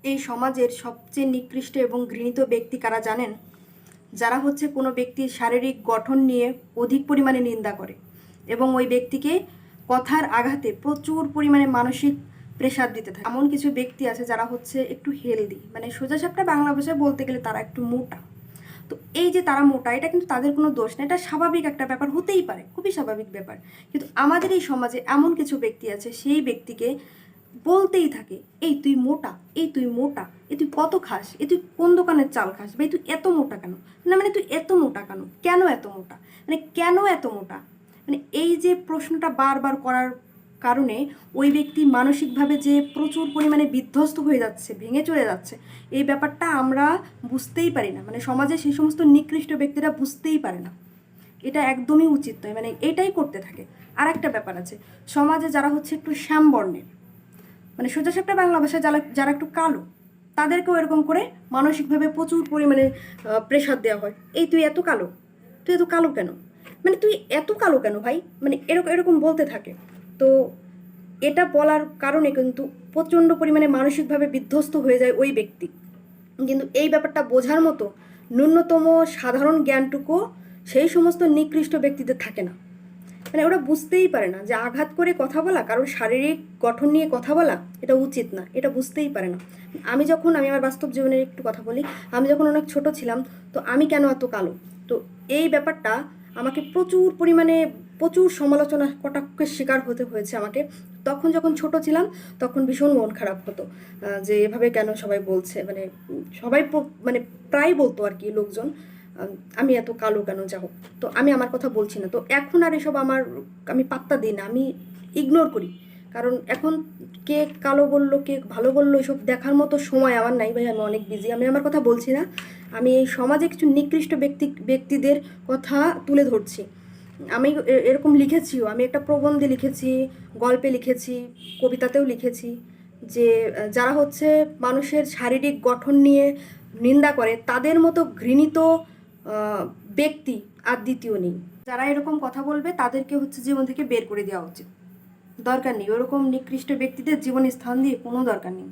এই সমাজের সবচেয়ে নিকৃষ্ট এবং ঘৃণিত ব্যক্তি কারা জানেন? যারা হচ্ছে কোনো ব্যক্তির শারীরিক গঠন নিয়ে অধিক পরিমাণে নিন্দা করে এবং ওই ব্যক্তিকে কথার আঘাতে প্রচুর পরিমাণে মানসিক প্রেসার দিতে থাকে। এমন কিছু ব্যক্তি আছে যারা হচ্ছে একটু হেলদি, মানে সোজাসাপটা বাংলা ভাষায় বলতে গেলে তারা একটু মোটা। তো এই যে তারা মোটা, এটা কিন্তু তাদের কোনো দোষ না, এটা স্বাভাবিক একটা ব্যাপার, হতেই পারে, খুবই স্বাভাবিক ব্যাপার। কিন্তু আমাদের এই সমাজে এমন কিছু ব্যক্তি আছে, সেই ব্যক্তিকে বলতেই থাকে, এই তুই মোটা, এই তুই মোটা, এ তুই কত খাস, এ তুই কোন দোকানের চাল খাস, ভাই তুই এত মোটা কেন, না মানে তুই এত মোটা কেন, কেন এত মোটা, মানে কেন এত মোটা, মানে এই যে প্রশ্নটা বারবার করার কারণে ওই ব্যক্তি মানসিকভাবে যে প্রচুর পরিমাণে বিধ্বস্ত হয়ে যাচ্ছে, ভেঙে চলে যাচ্ছে, এই ব্যাপারটা আমরা বুঝতেই পারি না। মানে সমাজে সেই সমস্ত নিকৃষ্ট ব্যক্তিরা বুঝতেই পারে না, এটা একদমই উচিত নয়, মানে এটাই করতে থাকে। আর একটা ব্যাপার আছে, সমাজে যারা হচ্ছে একটু শ্যামবর্ণের, মানে সোজাসাপটা বাংলা ভাষায় যারা যারা একটু কালো, তাদেরকেও এরকম করে মানসিকভাবে প্রচুর পরিমাণে প্রেশার দেওয়া হয়। এই তুই এত কালো, তুই এত কালো কেন, মানে তুই এত কালো কেন ভাই, মানে এরকম এরকম বলতে থাকে। তো এটা বলার কারণে কিন্তু প্রচণ্ড পরিমাণে মানসিকভাবে বিধ্বস্ত হয়ে যায় ওই ব্যক্তি। কিন্তু এই ব্যাপারটা বোঝার মতো ন্যূনতম সাধারণ জ্ঞানটুকু সেই সমস্ত নিকৃষ্ট ব্যক্তিদের থাকে না। মানে ওরা বুঝতেই পারে না যে আঘাত করে কথা বলা, কারোর শারীরিক গঠন নিয়ে কথা বলা এটা উচিত না, এটা বুঝতেই পারে না। আমি আমার বাস্তব জীবনের একটু কথা বলি। আমি যখন অনেক ছোট ছিলাম, তো আমি কেন এত কালো, তো এই ব্যাপারটা আমাকে প্রচুর পরিমাণে প্রচুর সমালোচনা কটাক্ষের শিকার হতে হয়েছে আমাকে। তখন যখন ছোট ছিলাম, তখন ভীষণ মন খারাপ হতো যে এভাবে কেন সবাই বলছে, মানে সবাই মানে প্রায় বলতো আর কি লোকজন, আমি এত কালো কেন, যা হোক। তো আমি আমার কথা বলছি না, তো এখন আর এসব আমি পাত্তা দিই না, আমি ইগনোর করি। কারণ এখন কে কালো বললো, কে ভালো বললো, এসব দেখার মতো সময় আমার নাই ভাই, আমি অনেক বিজি। আমি আমার কথা বলছি না, আমি এই সমাজে কিছু নিকৃষ্ট ব্যক্তিদের কথা তুলে ধরছি। আমি এরকম লিখেছিও, আমি একটা প্রবন্ধে লিখেছি, গল্পে লিখেছি, কবিতাতেও লিখেছি যে যারা হচ্ছে মানুষের শারীরিক গঠন নিয়ে নিন্দা করে, তাদের মতো ঘৃণিত ব্যক্তি আর দ্বিতীয় নেই। যারা এরকম কথা বলবে তাদেরকে হচ্ছে জীবন থেকে বের করে দেওয়া উচিত, দরকার নেই ওরকম নিকৃষ্ট ব্যক্তিদের জীবনে স্থান দিয়ে কোনো দরকার নেই।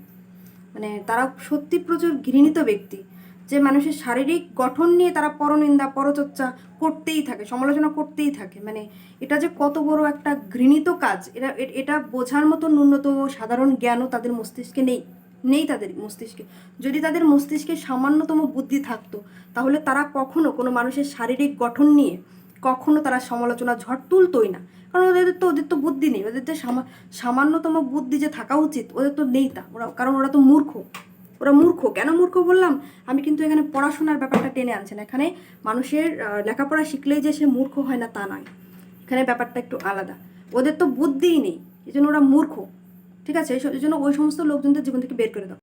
মানে তারা সত্যি প্রচুর ঘৃণিত ব্যক্তি, যে মানুষের শারীরিক গঠন নিয়ে তারা পরনিন্দা পরচর্চা করতেই থাকে, সমালোচনা করতেই থাকে। মানে এটা যে কত বড় একটা ঘৃণিত কাজ, এটা বোঝার মতো ন্যূনতম সাধারণ জ্ঞানও তাদের মস্তিষ্কে নেই, তাদের মস্তিষ্কে। যদি তাদের মস্তিষ্কে সামান্যতম বুদ্ধি থাকতো, তাহলে তারা কখনো কোনো মানুষের শারীরিক গঠন নিয়ে কখনো তারা সমালোচনা ঝড় তুলতোই না। কারণ ওদের তো বুদ্ধি নেই, ওদের তো সামান্যতম বুদ্ধি যে থাকা উচিত ওদের তো নেই তা, কারণ ওরা তো মূর্খ। ওরা মূর্খ, কেন মূর্খ বললাম, আমি কিন্তু এখানে পড়াশোনার ব্যাপারটা টেনে আনছি না। এখানে মানুষের লেখাপড়া শিখলেই যে সে মূর্খ হয় না তা নয়, এখানে ব্যাপারটা একটু আলাদা। ওদের তো বুদ্ধিই নেই, এই জন্য ওরা মূর্খ। ঠিক আছে, এই জন্য ওই সমস্ত লোকজনদের জীবন থেকে বের করে দাও।